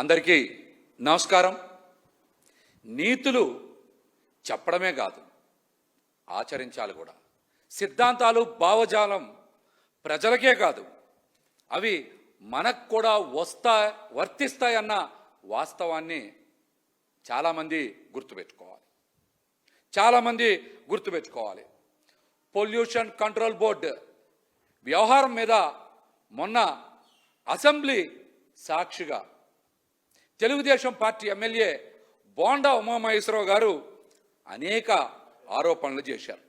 అందరికీ నమస్కారం. నీతులు చెప్పడమే కాదు, ఆచరించాలి కూడా. సిద్ధాంతాలు, భావజాలం ప్రజలకే కాదు, అవి మనకు కూడా వర్తిస్తాయన్న వాస్తవాన్ని చాలామంది గుర్తుపెట్టుకోవాలి. పొల్యూషన్ కంట్రోల్ బోర్డు వ్యవహారం మీద మొన్న అసెంబ్లీ సాక్షిగా తెలుగుదేశం పార్టీ ఎమ్మెల్యే బోండా ఉమామహేశ్వరరావు గారు అనేక ఆరోపణలు చేశారు.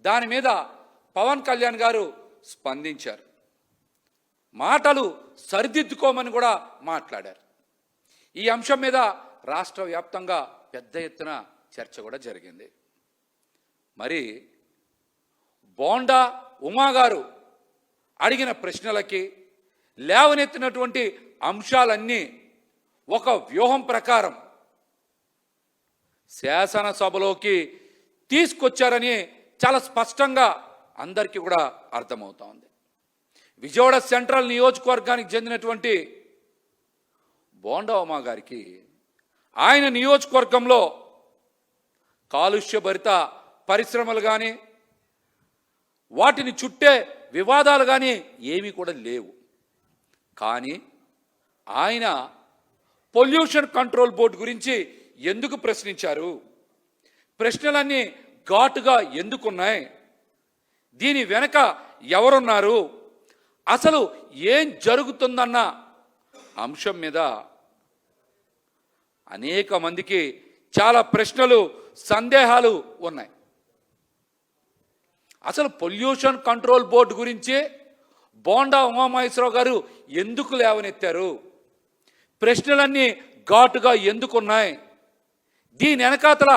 దాని మీద పవన్ కళ్యాణ్ గారు స్పందించారు. మాటలు సరిదిద్దుకోమని కూడా మాట్లాడారు. ఈ అంశం మీద రాష్ట్ర వ్యాప్తంగా పెద్ద ఎత్తున చర్చ కూడా జరిగింది. మరి బోండా ఉమా గారు అడిగిన ప్రశ్నలకి, లేవనెత్తినటువంటి అంశాలన్నీ ఒక వ్యూహం ప్రకారం శాసనసభలోకి తీసుకొచ్చారని చాలా స్పష్టంగా అందరికీ కూడా అర్థమవుతా ఉంది. విజయవాడ సెంట్రల్ నియోజకవర్గానికి చెందినటువంటి బోండా ఉమా గారికి ఆయన నియోజకవర్గంలో కాలుష్యభరిత పరిశ్రమలు కానీ, వాటిని చుట్టే వివాదాలు కానీ ఏమీ కూడా లేవు. కానీ ఆయన పొల్యూషన్ కంట్రోల్ బోర్డు గురించి ఎందుకు ప్రశ్నించారు? ప్రశ్నలన్నీ ఘాటుగా ఎందుకున్నాయి? దీని వెనక ఎవరున్నారు? అసలు ఏం జరుగుతుందన్న అంశం మీద అనేక మందికి చాలా ప్రశ్నలు, సందేహాలు ఉన్నాయి. అసలు పొల్యూషన్ కంట్రోల్ బోర్డు గురించి బోండా ఉమామహేశ్వరరావు గారు ఎందుకు లేవనెత్తారు? ప్రశ్నలన్నీ ఘాటుగా ఎందుకున్నాయి? దీని వెనకాతల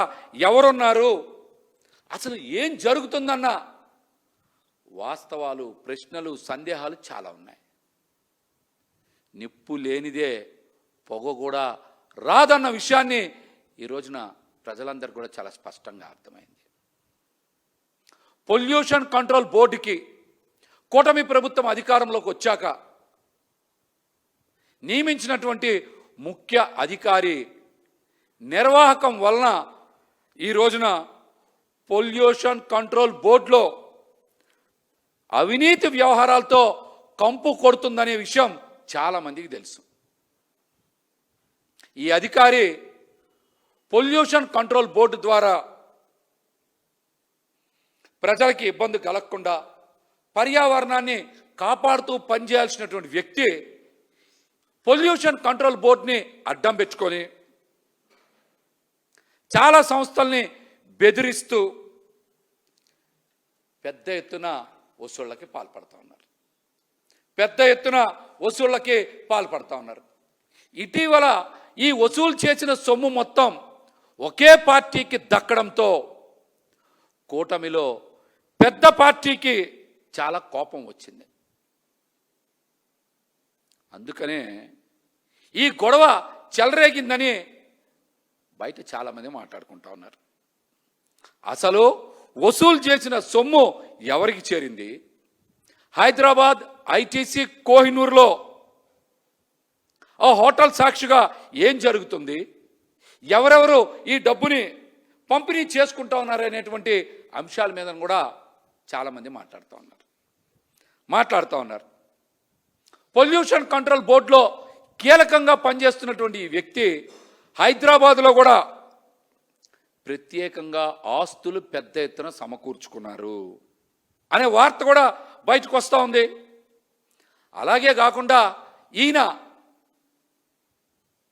ఎవరున్నారు? అసలు ఏం జరుగుతుందన్న వాస్తవాలు, ప్రశ్నలు, సందేహాలు చాలా ఉన్నాయి. నిప్పు లేనిదే పొగ కూడా రాదన్న విషయాన్ని ఈ రోజున ప్రజలందరూ కూడా చాలా స్పష్టంగా అర్థమైంది. పొల్యూషన్ కంట్రోల్ బోర్డుకి కూటమి ప్రభుత్వం అధికారంలోకి వచ్చాక నియమించినటువంటి ముఖ్య అధికారి నిర్వాహకం వలన ఈ రోజున పొల్యూషన్ కంట్రోల్ బోర్డులో అవినీతి వ్యవహారాలతో కంపు కొడుతుందనే విషయం చాలామందికి తెలుసు. ఈ అధికారి పొల్యూషన్ కంట్రోల్ బోర్డు ద్వారా ప్రజలకి ఇబ్బంది కలగకుండా పర్యావరణాన్ని కాపాడుతూ పనిచేయాల్సినటువంటి వ్యక్తి పొల్యూషన్ కంట్రోల్ బోర్డుని అడ్డం పెట్టుకొని చాలా సంస్థల్ని బెదిరిస్తూ పెద్ద ఎత్తున వసూళ్లకి పాల్పడుతూ ఉన్నారు. ఇటీవల ఈ వసూలు చేసిన సొమ్ము మొత్తం ఒకే పార్టీకి దక్కడంతో కూటమిలో పెద్ద పార్టీకి చాలా కోపం వచ్చింది. అందుకనే ఈ గొడవ చెలరేగిందని బయట చాలామంది మాట్లాడుకుంటా ఉన్నారు. అసలు వసూలు చేసిన సొమ్ము ఎవరికి చేరింది? హైదరాబాద్ ఐటీసీ కోహినూర్లో ఆ హోటల్ సాక్షిగా ఏం జరుగుతుంది? ఎవరెవరు ఈ డబ్బుని పంపిణీ చేసుకుంటా ఉన్నారు అనేటువంటి అంశాల మీద కూడా చాలామంది మాట్లాడుతూ ఉన్నారు. పొల్యూషన్ కంట్రోల్ బోర్డులో కీలకంగా పనిచేస్తున్నటువంటి ఈ వ్యక్తి హైదరాబాద్లో కూడా ప్రత్యేకంగా ఆస్తులు పెద్ద ఎత్తున సమకూర్చుకున్నారు అనే వార్త కూడా బయటకు వస్తూ ఉంది. అలాగే కాకుండా ఈయన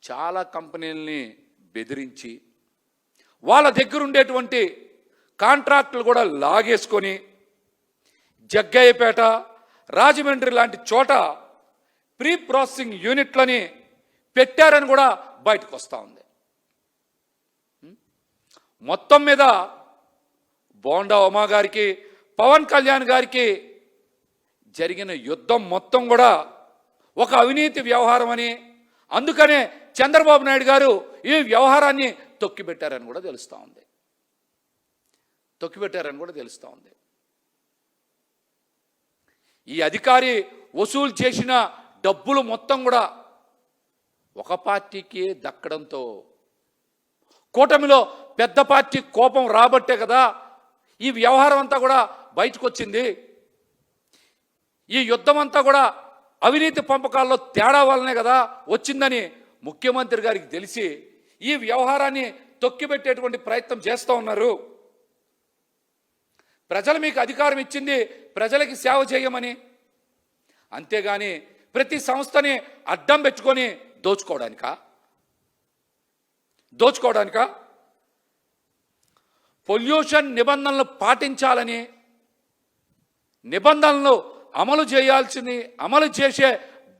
చాలా కంపెనీలని బెదిరించి వాళ్ళ దగ్గర ఉండేటువంటి కాంట్రాక్టులు కూడా లాగేసుకొని జగ్గయ్యపేట, రాజమండ్రి లాంటి చోట ప్రీ ప్రాసెసింగ్ యూనిట్లని పెట్టారని కూడా బయటకు వస్తూ ఉంది. మొత్తం మీద బోండా ఉమా గారికి, పవన్ కళ్యాణ్ గారికి జరిగిన యుద్ధం మొత్తం కూడా ఒక అవినీతి వ్యవహారం అని, అందుకనే చంద్రబాబు నాయుడు గారు ఈ వ్యవహారాన్ని తొక్కిపెట్టారని కూడా తెలుస్తూ ఉంది. ఈ అధికారి వసూలు చేసిన డబ్బులు మొత్తం కూడా ఒక పార్టీకి దక్కడంతో కూటమిలో పెద్ద పార్టీ కోపం రాబట్టే కదా ఈ వ్యవహారం అంతా కూడా బయటకు వచ్చింది. ఈ యుద్ధం అంతా కూడా అవినీతి పంపకాల్లో తేడా వల్లనే కదా వచ్చిందని ముఖ్యమంత్రి గారికి తెలిసి ఈ వ్యవహారాన్ని తొక్కిపెట్టేటువంటి ప్రయత్నం చేస్తూ ఉన్నారు. ప్రజలు మీకు అధికారం ఇచ్చింది ప్రజలకి సేవ చేయమని, అంతేగాని ప్రతి సంస్థని అడ్డం పెట్టుకొని దోచుకోవడానికా? పొల్యూషన్ నిబంధనలు పాటించాలని, నిబంధనలు అమలు చేసే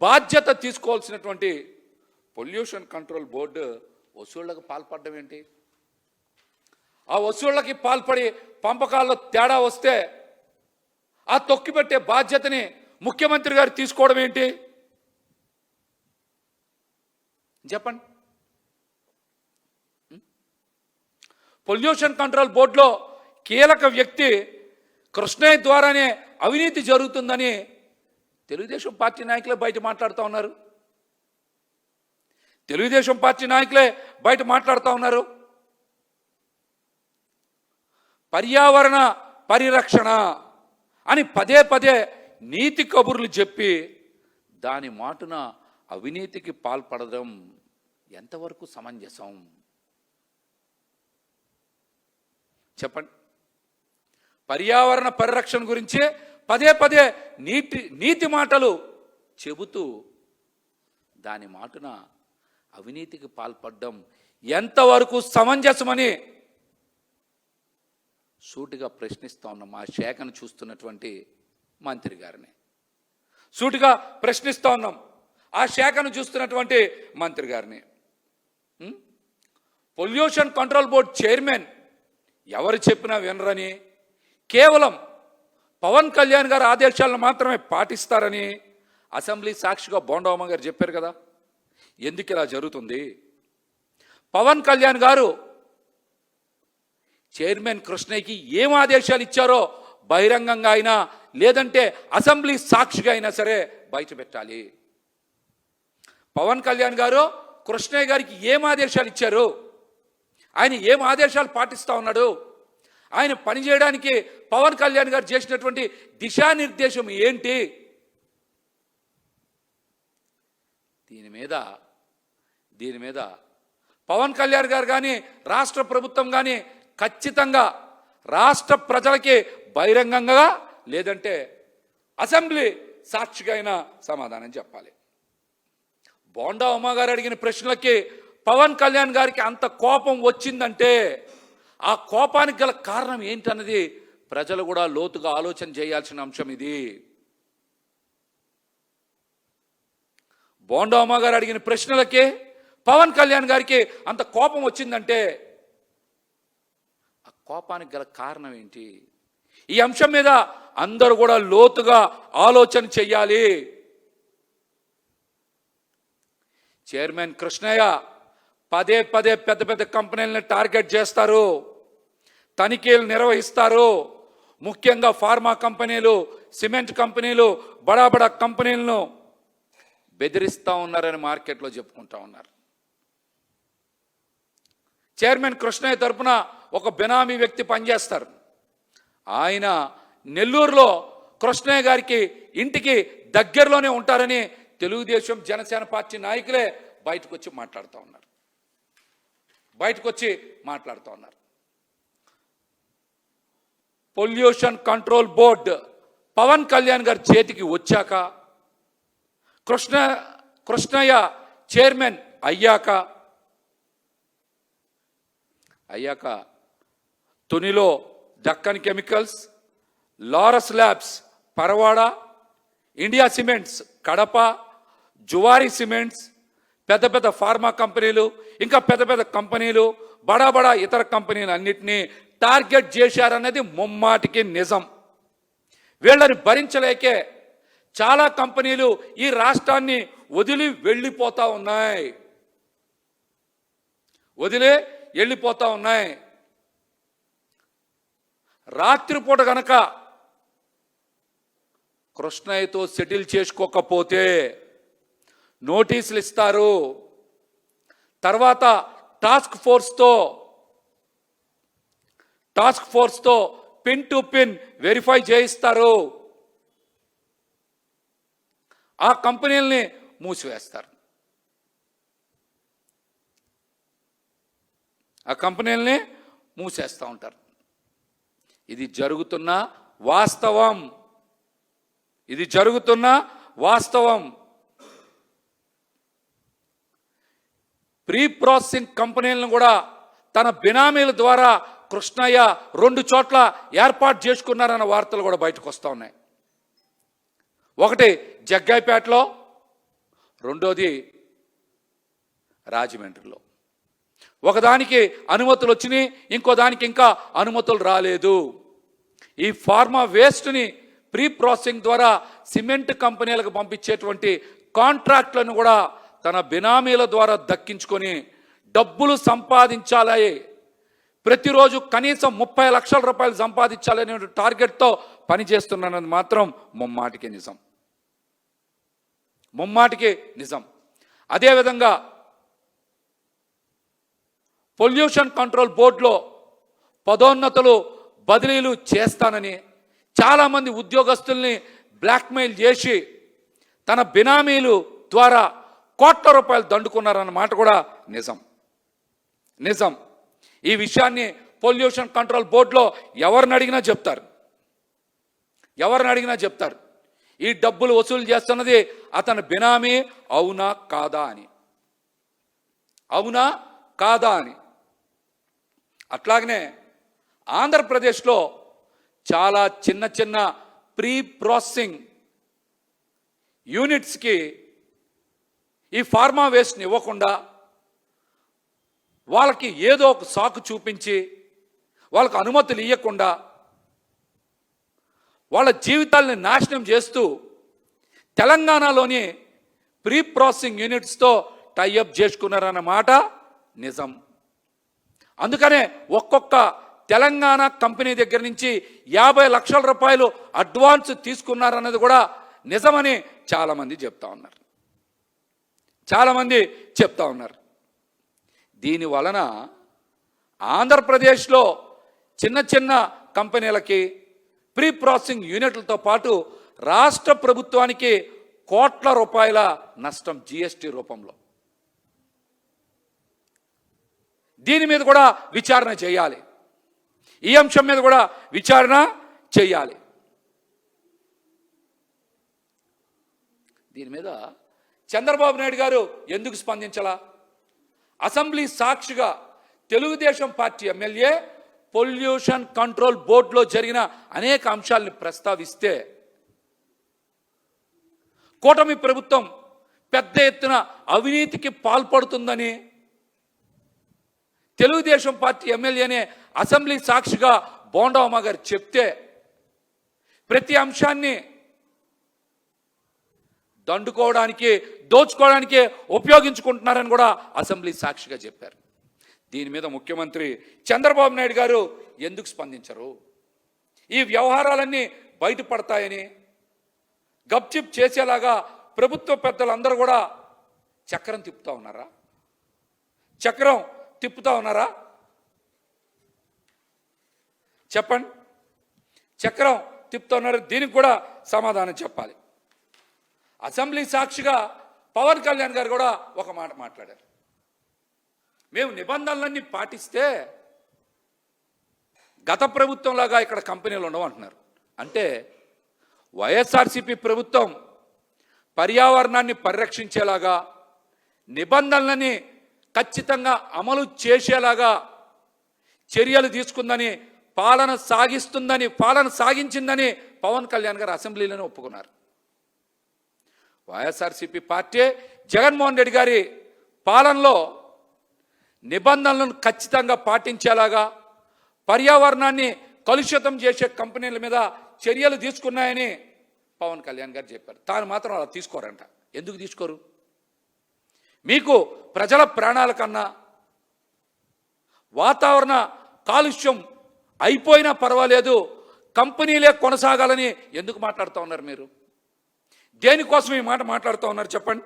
బాధ్యత తీసుకోవాల్సినటువంటి పొల్యూషన్ కంట్రోల్ బోర్డు వసూళ్లకు పాల్పడడం ఏంటి? ఆ వసూళ్లకి పాల్పడి పంపకాల్లో తేడా వస్తే ఆ తొక్కిపెట్టే బాధ్యతని ముఖ్యమంత్రి గారు తీసుకోవడం ఏంటి? చెప్పండి. పొల్యూషన్ కంట్రోల్ బోర్డులో కీలక వ్యక్తి కృష్ణయ్య ద్వారానే అవినీతి జరుగుతుందని తెలుగుదేశం పార్టీ నాయకులే బయట మాట్లాడుతూ ఉన్నారు. పర్యావరణ పరిరక్షణ అని పదే పదే నీతి కబుర్లు చెప్పి దాని మాటున అవినీతికి పాల్పడడం ఎంతవరకు సమంజసం? చెప్పండి. పర్యావరణ పరిరక్షణ గురించి పదే పదే నీతి మాటలు చెబుతూ దాని మాటున అవినీతికి పాల్పడడం ఎంతవరకు సమంజసమని సూటిగా ప్రశ్నిస్తా ఉన్నాం. ఆ శాఖను చూస్తున్నటువంటి మంత్రి గారిని సూటిగా ప్రశ్నిస్తా ఉన్నాం. ఆ శాఖను చూస్తున్నటువంటి మంత్రి గారిని పొల్యూషన్ కంట్రోల్ బోర్డు చైర్మన్ ఎవరు చెప్పినా వినరని, కేవలం పవన్ కళ్యాణ్ గారి ఆదేశాలను మాత్రమే పాటిస్తారని అసెంబ్లీ సాక్షిగా బోండమ్మ గారు చెప్పారు కదా. ఎందుకు ఇలా జరుగుతుంది? పవన్ కళ్యాణ్ గారు చైర్మన్ కృష్ణయ్యకి ఏం ఆదేశాలు ఇచ్చారో బహిరంగంగా అయినా లేదంటే అసెంబ్లీ సాక్షిగా అయినా సరే బయట పెట్టాలి. పవన్ కళ్యాణ్ గారు కృష్ణయ్య గారికి ఏం ఆదేశాలు ఇచ్చారు, ఆయన ఏం ఆదేశాలు పాటిస్తూ ఉన్నాడు, ఆయన పనిచేయడానికి పవన్ కళ్యాణ్ గారు చేసినటువంటి దిశానిర్దేశం ఏంటి? దీని మీద పవన్ కళ్యాణ్ గారు కానీ రాష్ట్ర ప్రభుత్వం కానీ ఖచ్చితంగా రాష్ట్ర ప్రజలకి బహిరంగంగా లేదంటే అసెంబ్లీ సాక్షిగా అయినా సమాధానం చెప్పాలి. బోండా ఉమ్మ గారు అడిగిన ప్రశ్నలకి పవన్ కళ్యాణ్ గారికి అంత కోపం వచ్చిందంటే ఆ కోపానికి గల కారణం ఏంటన్నది ప్రజలు కూడా లోతుగా ఆలోచన చేయాల్సిన అంశం ఇది. బోండా ఉమ్మ గారు అడిగిన ప్రశ్నలకి పవన్ కళ్యాణ్ గారికి అంత కోపం వచ్చిందంటే ఆ కోపానికి గల కారణం ఏంటి? ఈ అంశం మీద అందరూ కూడా లోతుగా ఆలోచన చెయ్యాలి. చైర్మన్ కృష్ణయ్య పదే పదే పెద్ద పెద్ద కంపెనీలను టార్గెట్ చేస్తారు, తనిఖీలు నిర్వహిస్తారు. ముఖ్యంగా ఫార్మా కంపెనీలు, సిమెంట్ కంపెనీలు, బడా కంపెనీలను బెదిరిస్తూ ఉన్నారని మార్కెట్లో చెప్పుకుంటా ఉన్నారు. చైర్మన్ కృష్ణయ్య తరపున ఒక బినామీ వ్యక్తి పనిచేస్తారు. ఆయన నెల్లూరులో కృష్ణయ్య గారికి ఇంటికి దగ్గరలోనే ఉంటారని తెలుగుదేశం జనసేన పార్టీ నాయకులే బయటకు వచ్చి మాట్లాడుతూ ఉన్నారు. Pollution control board Pawan Kalyan గారి చేతికి వచ్చాక, కృష్ణయ్య చైర్మన్ అయ్యాక తునిలో Deccan chemicals, Laurus labs Paravada, India cements Kadapa, Zuari cements, పెద్ద పెద్ద ఫార్మా కంపెనీలు, ఇంకా పెద్ద పెద్ద కంపెనీలు, బడా ఇతర కంపెనీలు అన్నిటినీ టార్గెట్ చేశారన్నది ముమ్మాటికి నిజం. వీళ్ళని భరించలేకే చాలా కంపెనీలు ఈ రాష్ట్రాన్ని వదిలి వెళ్ళిపోతా ఉన్నాయి. రాత్రిపూట గనక కృష్ణయ్యతో సెటిల్ చేసుకోకపోతే నోటీసులు ఇస్తారు, తర్వాత టాస్క్ ఫోర్స్తో పిన్ టు పిన్ వెరిఫై చేయిస్తారు. ఆ కంపెనీలని మూసివేస్తారు. ఆ కంపెనీలని మూసేస్తూ ఉంటారు. ఇది జరుగుతున్న వాస్తవం. ప్రీ ప్రాసెసింగ్ కంపెనీలను కూడా తన బినామీల ద్వారా కృష్ణయ్య 2 చోట్ల ఏర్పాటు చేసుకున్నారన్న వార్తలు కూడా బయటకు వస్తూ ఉన్నాయి. ఒకటి జగ్గాయిపేటలో, రెండోది రాజమండ్రిలో. ఒకదానికి అనుమతులు వచ్చినాయి, ఇంకో దానికి ఇంకా అనుమతులు రాలేదు. ఈ ఫార్మా వేస్ట్ని ప్రీ ప్రాసెసింగ్ ద్వారా సిమెంట్ కంపెనీలకు పంపించేటువంటి కాంట్రాక్ట్లను కూడా తన బినామీల ద్వారా దక్కించుకొని డబ్బులు సంపాదించాలి, ప్రతిరోజు కనీసం 30 లక్షల రూపాయలు సంపాదించాలనే టార్గెట్తో పనిచేస్తున్నానని మాత్రం ముమ్మాటికి నిజం. అదేవిధంగా పొల్యూషన్ కంట్రోల్ బోర్డులో పదోన్నతులు బదిలీలు చేస్తానని చాలామంది ఉద్యోగస్తుల్ని బ్లాక్మెయిల్ చేసి తన బినామీలు ద్వారా కోట్ల రూపాయలు దండుకున్నారన్న మాట కూడా నిజం. ఈ విషయాన్ని పొల్యూషన్ కంట్రోల్ బోర్డులో ఎవరిని అడిగినా చెప్తారు. ఈ డబ్బులు వసూలు చేస్తున్నది అతని బినామీ అవునా కాదా అని. అట్లాగనే ఆంధ్రప్రదేశ్లో చాలా చిన్న ప్రీ ప్రాసెసింగ్ యూనిట్స్కి ఈ ఫార్మా వేస్ట్ని ఇవ్వకుండా వాళ్ళకి ఏదో ఒక సాకు చూపించి వాళ్ళకు అనుమతులు ఇవ్వకుండా వాళ్ళ జీవితాలని నాశనం చేస్తూ తెలంగాణలోని ప్రీ ప్రాసెసింగ్ యూనిట్స్తో టైఅప్ చేసుకున్నారన్న మాట నిజం. అందుకనే ఒక్కొక్క తెలంగాణ కంపెనీ దగ్గర నుంచి 50 లక్షల రూపాయలు అడ్వాన్స్ తీసుకున్నారన్నది కూడా నిజమని చాలామంది చెప్తా ఉన్నారు. దీని వలన ఆంధ్రప్రదేశ్లో చిన్న కంపెనీలకి ప్రీ ప్రాసెసింగ్ యూనిట్లతో పాటు రాష్ట్ర ప్రభుత్వానికి కోట్ల రూపాయల నష్టం జీఎస్టీ రూపంలో. దీని మీద కూడా విచారణ చేయాలి. ఈ అంశం మీద కూడా విచారణ చేయాలి. దీని మీద చంద్రబాబు నాయుడు గారు ఎందుకు స్పందించాలా? అసెంబ్లీ సాక్షిగా Telugu Desam party MLA pollution control బోర్డులో జరిగిన అనేక అంశాలను ప్రస్తావిస్తే కూటమి ప్రభుత్వం పెద్ద ఎత్తున అవినీతికి పాల్పడుతుందని తెలుగుదేశం పార్టీ ఎమ్మెల్యేనే అసెంబ్లీ సాక్షిగా బోండా ఉమా గారు చెప్తే ప్రతి అంశాన్ని దండుకోవడానికి దోచుకోవడానికి ఉపయోగించుకుంటున్నారని కూడా అసెంబ్లీ సాక్షిగా చెప్పారు. దీని మీద ముఖ్యమంత్రి చంద్రబాబు నాయుడు గారు ఎందుకు స్పందించరు? ఈ వ్యవహారాలన్నీ బయటపడతాయని గప్చిప్ చేసేలాగా ప్రభుత్వ పెద్దలందరూ కూడా చక్రం తిప్పుతూ ఉన్నారా? చెప్పండి. చక్రం తిప్పుతూ ఉన్నారు. దీనికి కూడా సమాధానం చెప్పాలి. అసెంబ్లీ సాక్షిగా పవన్ కళ్యాణ్ గారు కూడా ఒక మాట మాట్లాడారు. మేము నిబంధనలన్నీ పాటిస్తే గత ప్రభుత్వంలాగా ఇక్కడ కంపెనీలు ఉండవు అంటున్నారు. అంటే వైఎస్ఆర్సీపీ ప్రభుత్వం పర్యావరణాన్ని పరిరక్షించేలాగా నిబంధనలని ఖచ్చితంగా అమలు చేసేలాగా చర్యలు తీసుకుందని పాలన సాగించిందని పవన్ కళ్యాణ్ గారు అసెంబ్లీలోనే ఒప్పుకున్నారు. వైఎస్ఆర్సీపీ పార్టీ జగన్మోహన్ రెడ్డి గారి పాలనలో నిబంధనలను ఖచ్చితంగా పాటించేలాగా పర్యావరణాన్ని కలుషితం చేసే కంపెనీల మీద చర్యలు తీసుకున్నాయని పవన్ కళ్యాణ్ గారు చెప్పారు. తాను మాత్రం అలా తీసుకోరంట. ఎందుకు తీసుకోరు? మీకు ప్రజల ప్రాణాల కన్నా వాతావరణ కాలుష్యం అయిపోయినా పర్వాలేదు, కంపెనీలే కొనసాగాలని ఎందుకు మాట్లాడుతూ ఉన్నారు? మీరు దేనికోసం ఈ మాట మాట్లాడుతూ ఉన్నారు చెప్పండి?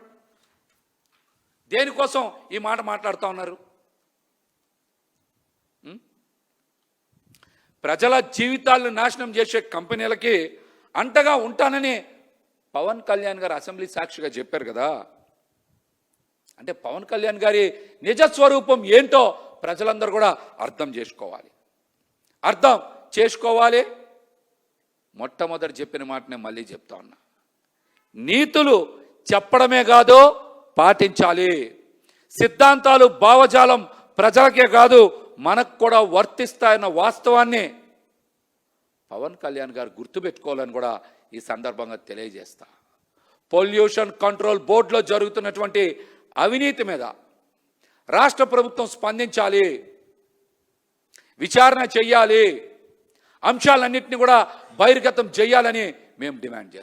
దేనికోసం ఈ మాట మాట్లాడుతూ ఉన్నారు? ప్రజల జీవితాలను నాశనం చేసే కంపెనీలకి అంటగా ఉంటానని పవన్ కళ్యాణ్ గారు అసెంబ్లీ సాక్షిగా చెప్పారు కదా. అంటే పవన్ కళ్యాణ్ గారి నిజస్వరూపం ఏంటో ప్రజలందరూ కూడా అర్థం చేసుకోవాలి. మొట్టమొదటి చెప్పిన మాటనే మళ్ళీ చెప్తా ఉన్నా, నీతులు చెప్పడమే కాదు పాటించాలి. సిద్ధాంతాలు భావజాలం ప్రజలకే కాదు మనకు కూడా వర్తిస్తాయన్న వాస్తవాన్ని పవన్ కళ్యాణ్ గారు గుర్తుపెట్టుకోవాలని కూడా ఈ సందర్భంగా తెలియజేస్తా. పొల్యూషన్ కంట్రోల్ బోర్డులో జరుగుతున్నటువంటి అవినీతి మీద రాష్ట్ర ప్రభుత్వం స్పందించాలి, విచారణ చెయ్యాలి, అంశాలన్నింటినీ కూడా బహిర్గతం చేయాలని మేము డిమాండ్ చేస్తాం.